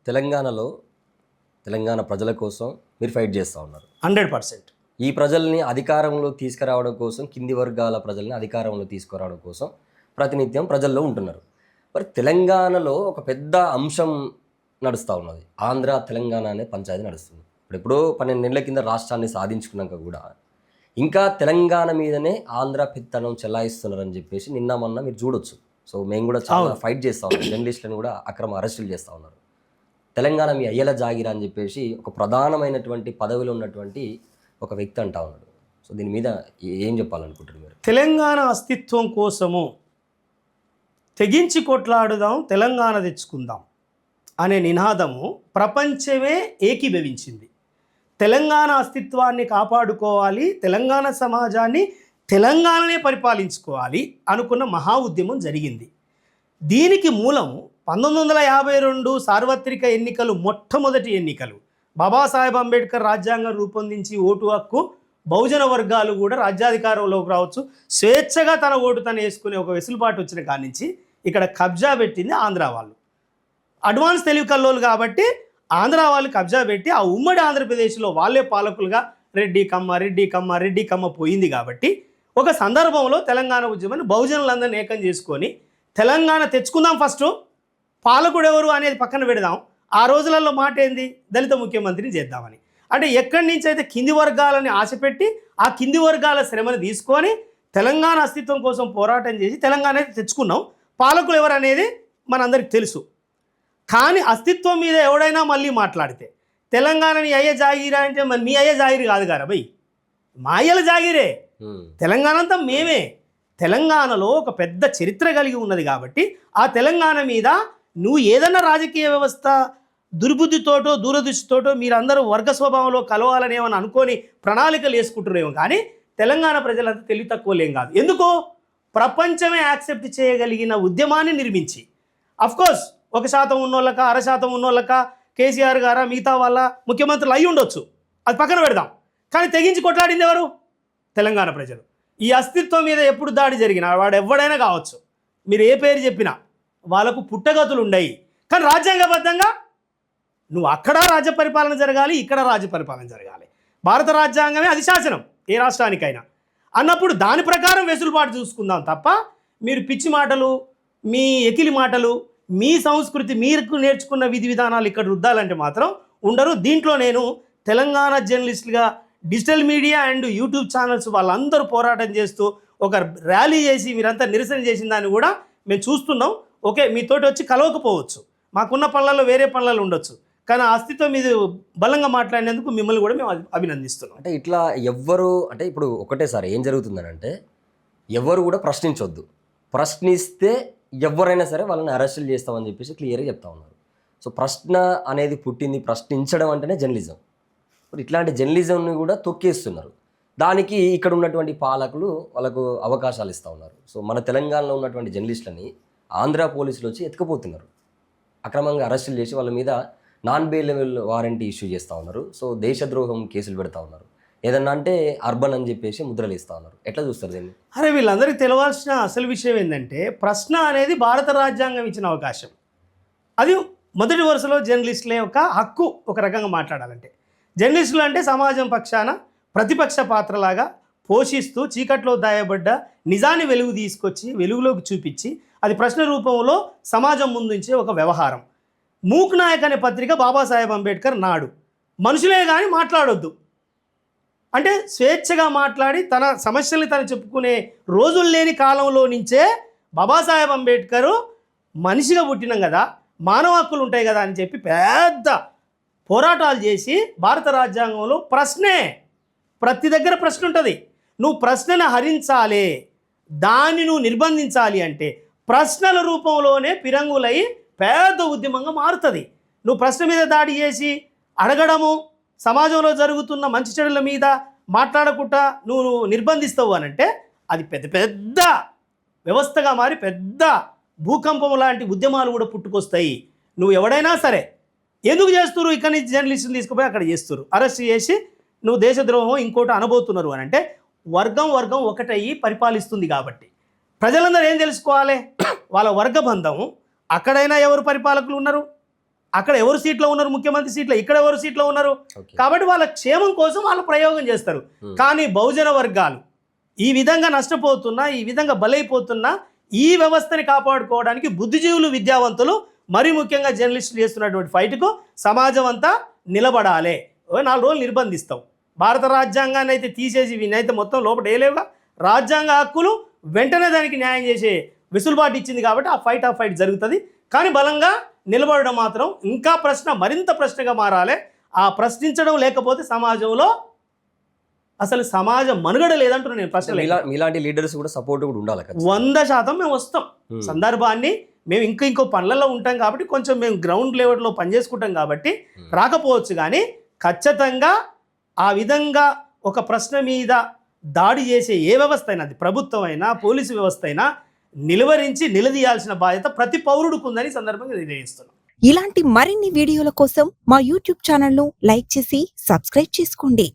తెలంగాణలో తెలంగాణ ప్రజల కోసం మీరు ఫైట్ చేస్తూ ఉన్నారు. 100%. ఈ ప్రజల్ని అధికారంలో తీసుకురావడం కోసం, కింది వర్గాల ప్రజల్ని అధికారంలో తీసుకురావడం కోసం ప్రతినిత్యం ప్రజల్లో ఉంటున్నారు. మరి తెలంగాణలో ఒక పెద్ద అంశం నడుస్తూ ఉన్నది. ఆంధ్ర తెలంగాణ అనే పంచాయతీ నడుస్తుంది. ఇప్పుడు 12 నెలల కింద రాష్ట్రాన్ని సాధించుకున్నాక కూడా ఇంకా తెలంగాణ మీదనే ఆంధ్ర పెత్తనం చెలాయిస్తున్నారని చెప్పేసి నిన్న మొన్న మీరు చూడొచ్చు. సో మేము కూడా చాలా ఫైట్ చేస్తూ ఉన్నాం. జర్నలిస్టులను కూడా అక్రమ అరెస్టులు చేస్తూ ఉన్నారు. తెలంగాణ మీ అయ్యల జాగిరా అని చెప్పేసి ఒక ప్రధానమైనటువంటి పదవిలో ఉన్నటువంటి ఒక వ్యక్తి అంటా ఉన్నాడు. సో దీని మీద ఏం చెప్పాలనుకుంటున్నారు మీరు? తెలంగాణ అస్తిత్వం కోసము తెగించి కొట్లాడుదాం, తెలంగాణ తెచ్చుకుందాం అనే నినాదము ప్రపంచమే ఏకీభవించింది. తెలంగాణ అస్తిత్వాన్ని కాపాడుకోవాలి, తెలంగాణ సమాజాన్ని తెలంగాణనే పరిపాలించుకోవాలి అనుకున్న మహా ఉద్యమం జరిగింది. దీనికి మూలం 1952 సార్వత్రిక ఎన్నికలు, మొట్టమొదటి ఎన్నికలు. బాబాసాహెబ్ అంబేద్కర్ రాజ్యాంగం రూపొందించి ఓటు హక్కు బహుజన వర్గాలు కూడా రాజ్యాధికారంలోకి రావచ్చు, స్వేచ్ఛగా తన ఓటు తను వేసుకునే ఒక వెసులుబాటు వచ్చిన కాడి నుంచి ఇక్కడ కబ్జా పెట్టింది ఆంధ్ర వాళ్ళు. అడ్వాన్స్ తెలివి కల్లోలు కాబట్టి ఆంధ్ర వాళ్ళు కబ్జా పెట్టి ఆ ఉమ్మడి ఆంధ్రప్రదేశ్లో వాళ్ళే పాలకులుగా రెడ్డి కమ్మ పోయింది. కాబట్టి ఒక సందర్భంలో తెలంగాణ ఉద్యమాన్ని బహుజనులందరినీ ఏకం చేసుకొని తెలంగాణ తెచ్చుకుందాం, ఫస్ట్ పాలకుడు ఎవరు అనేది పక్కన పెడదాం, ఆ రోజులలో మాట ఏంది, దళిత ముఖ్యమంత్రిని చేద్దామని. అంటే ఎక్కడి నుంచి అయితే కింది వర్గాలని ఆశపెట్టి ఆ కింది వర్గాల శ్రమను తీసుకొని తెలంగాణ అస్తిత్వం కోసం పోరాటం చేసి తెలంగాణ అయితే తెచ్చుకున్నాం. పాలకులు ఎవరు అనేది మనందరికి తెలుసు. కానీ అస్తిత్వం మీద ఎవడైనా మళ్ళీ మాట్లాడితే తెలంగాణని అయ్యే జాగిరా అంటే మరి మీ అయ్యే జాగిరి కాదు కదా భయ్, మా అయ్యల జాగిరే. తెలంగాణ అంతా మేమే. తెలంగాణలో ఒక పెద్ద చరిత్ర కలిగి ఉన్నది కాబట్టి ఆ తెలంగాణ మీద నువ్వు ఏదన్నా రాజకీయ వ్యవస్థ దుర్బుద్ధితోటో దూరదృష్టితోటో మీరందరూ వర్గ స్వభావంలో కలవాలని ఏమని అనుకొని ప్రణాళికలు వేసుకుంటున్నారేమో, కానీ తెలంగాణ ప్రజలంతా తెలివి తక్కువలేం కాదు. ఎందుకో ప్రపంచమే యాక్సెప్ట్ చేయగలిగిన ఉద్యమాన్ని నిర్మించి, అఫ్కోర్స్ 1% ఉన్నోళ్ళక 1/2% ఉన్నోళ్ళక కేసీఆర్ గారా మిగతా వాళ్ళ ముఖ్యమంత్రులు అయి ఉండొచ్చు, అది పక్కన పెడదాం. కానీ తెగించి కొట్లాడింది ఎవరు? తెలంగాణ ప్రజలు. ఈ అస్తిత్వం మీద ఎప్పుడు దాడి జరిగినా వాడు ఎవడైనా కావచ్చు, మీరు ఏ పేరు చెప్పినా వాళ్ళకు పుట్టగతులు ఉండయి. కానీ రాజ్యాంగబద్ధంగా నువ్వు అక్కడ రాజ్య పరిపాలన జరగాలి, ఇక్కడ రాజ్య పరిపాలన జరగాలి. భారత రాజ్యాంగమే అది శాసనం ఏ రాష్ట్రానికైనా అన్నప్పుడు దాని ప్రకారం వెసులుబాటు చూసుకుందాం తప్ప మీరు పిచ్చి మాటలు, మీ ఎకిలి మాటలు, మీ సంస్కృతి, మీరు నేర్చుకున్న విధి విధానాలు ఇక్కడ రుద్దాలంటే మాత్రం ఉండరు. దీంట్లో నేను తెలంగాణ జర్నలిస్టులుగా digital media and YouTube channels వాళ్ళందరూ పోరాటం చేస్తూ ఒక ర్యాలీ చేసి మీరంతా నిరసన చేసిన దాన్ని కూడా మేము చూస్తున్నాం. ఓకే, మీతోటి వచ్చి కలవకపోవచ్చు, మాకున్న పనులలో వేరే పనులలో ఉండొచ్చు, కానీ అస్తిత్వం మీద బలంగా మాట్లాడినందుకు మిమ్మల్ని కూడా మేము అభినందిస్తున్నాం. అంటే ఇట్లా ఎవ్వరు అంటే ఇప్పుడు ఒకటేసారి ఏం జరుగుతుందని అంటే ఎవరు కూడా ప్రశ్నించొద్దు, ప్రశ్నిస్తే ఎవరైనా సరే వాళ్ళని అరెస్టులు చేస్తామని చెప్పేసి క్లియర్గా చెప్తా ఉన్నారు. సో ప్రశ్న అనేది పుట్టింది, ప్రశ్నించడం అంటేనే జర్నలిజం. ఇప్పుడు ఇట్లాంటి జర్నలిజంని కూడా తొక్కేస్తున్నారు. దానికి ఇక్కడ ఉన్నటువంటి పాలకులు వాళ్ళకు అవకాశాలు ఇస్తూ ఉన్నారు. సో మన తెలంగాణలో ఉన్నటువంటి జర్నలిస్టులని ఆంధ్ర పోలీసులు వచ్చి ఎత్తుకుపోతున్నారు, అక్రమంగా అరెస్టులు చేసి వాళ్ళ మీద నాన్ బెయిలబుల్ వారెంటీ ఇష్యూ చేస్తూ ఉన్నారు. సో దేశద్రోహం కేసులు పెడతా ఉన్నారు. ఏదన్నా అంటే అర్బన్ అని చెప్పేసి ముద్రలు ఇస్తూ ఉన్నారు. ఎట్లా చూస్తారు దీన్ని? అరే వీళ్ళందరికీ తెలవాల్సిన అసలు విషయం ఏంటంటే ప్రశ్న అనేది భారత రాజ్యాంగం ఇచ్చిన అవకాశం. అది మొదటి వరుసలో జర్నలిస్టుల యొక్క హక్కు. ఒక రకంగా మాట్లాడాలంటే జర్నలిస్టులు అంటే సమాజం పక్షాన ప్రతిపక్ష పాత్రలాగా పోషిస్తూ చీకట్లో దాయబడ్డ నిజాన్ని వెలుగు తీసుకొచ్చి వెలుగులోకి చూపించి అది ప్రశ్న రూపంలో సమాజం ముందుంచే ఒక వ్యవహారం. మూక్ నాయక్ అనే పత్రిక బాబాసాహెబ్ అంబేద్కర్ నాడు మనుషులే కానీ మాట్లాడొద్దు అంటే స్వేచ్ఛగా మాట్లాడి తన సమస్యల్ని తను చెప్పుకునే రోజులు లేని కాలంలో నుంచే బాబాసాహెబ్ అంబేద్కర్ మనిషిగా పుట్టినాం కదా, మానవ హక్కులు ఉంటాయి కదా అని చెప్పి పెద్ద పోరాటాలు చేసి భారత రాజ్యాంగంలో ప్రశ్నే, ప్రతి దగ్గర ప్రశ్న ఉంటుంది. నువ్వు ప్రశ్నను హరించాలి, దాన్ని నువ్వు నిర్బంధించాలి అంటే ప్రశ్నల రూపంలోనే పిరంగులై పెద్ద ఉద్యమంగా మారుతుంది. నువ్వు ప్రశ్న మీద దాడి చేసి అడగడము, సమాజంలో జరుగుతున్న మంచి చెడుల మీద మాట్లాడకుండా నువ్వు నిర్బంధిస్తావు అనంటే అది పెద్ద పెద్ద వ్యవస్థగా మారి పెద్ద భూకంపం లాంటి ఉద్యమాలు కూడా పుట్టుకొస్తాయి. నువ్వు ఎవడైనా సరే ఎందుకు చేస్తున్నారు, ఇక్కడి నుంచి జర్నలిస్టులు తీసుకుపోయి అక్కడ చేస్తున్నారు, అరెస్ట్ చేసి నువ్వు దేశద్రోహం ఇంకోటి అనబోతున్నారు అని అంటే వర్గం ఒకటయ్యి పరిపాలిస్తుంది. కాబట్టి ప్రజలందరూ ఏం తెలుసుకోవాలి, వాళ్ళ వర్గబంధం అక్కడైనా ఎవరు పరిపాలకులు ఉన్నారు, అక్కడ ఎవరు సీట్లో ఉన్నారు, ముఖ్యమంత్రి సీట్లో, ఇక్కడ ఎవరు సీట్లో ఉన్నారు. ఓకే. కాబట్టి వాళ్ళ క్షేమం కోసం వాళ్ళు ప్రయోగం చేస్తారు. కానీ బహుజన వర్గాలు ఈ విధంగా నష్టపోతున్నా, ఈ విధంగా బలైపోతున్నా, ఈ వ్యవస్థని కాపాడుకోవడానికి బుద్ధిజీవులు, విద్యావంతులు, మరీ ముఖ్యంగా జర్నలిస్టులు చేస్తున్నటువంటి ఫైట్కు సమాజం అంతా నిలబడాలి. 4 రోజులు నిర్బంధిస్తాం. భారత రాజ్యాంగాన్ని అయితే తీసేసి వీనైతే మొత్తం లోపల వేయలేవుగా. రాజ్యాంగ హక్కులు వెంటనే దానికి న్యాయం చేసే వెసులుబాటు ఇచ్చింది కాబట్టి ఆ ఫైట్ జరుగుతుంది. కానీ బలంగా నిలబడడం మాత్రం ఇంకా మరింత ప్రశ్నగా మారాలి. ఆ ప్రశ్నించడం లేకపోతే సమాజంలో అసలు సమాజం మనుగడ లేదంటున్నా నేను. ప్రశ్న మీలాంటి లీడర్స్ కూడా సపోర్ట్ కూడా ఉండాలి కదా. 100% మేము వస్తాం. సందర్భాన్ని మేము ఇంకో పనులలో ఉంటాం కాబట్టి కొంచెం మేము గ్రౌండ్ లెవెల్లో పనిచేసుకుంటాం కాబట్టి రాకపోవచ్చు. కానీ ఖచ్చితంగా ఆ విధంగా ఒక ప్రశ్న మీద దాడి చేసే ఏ వ్యవస్థ అయినా, అది ప్రభుత్వం అయినా పోలీసు వ్యవస్థ అయినా, నిలదీయాల్సిన బాధ్యత ప్రతి పౌరుడికి ఉందని సందర్భంగా తెలియజేస్తున్నాం. ఇలాంటి మరిన్ని వీడియోల కోసం మా యూట్యూబ్ ఛానల్ను లైక్ చేసి సబ్స్క్రైబ్ చేసుకోండి.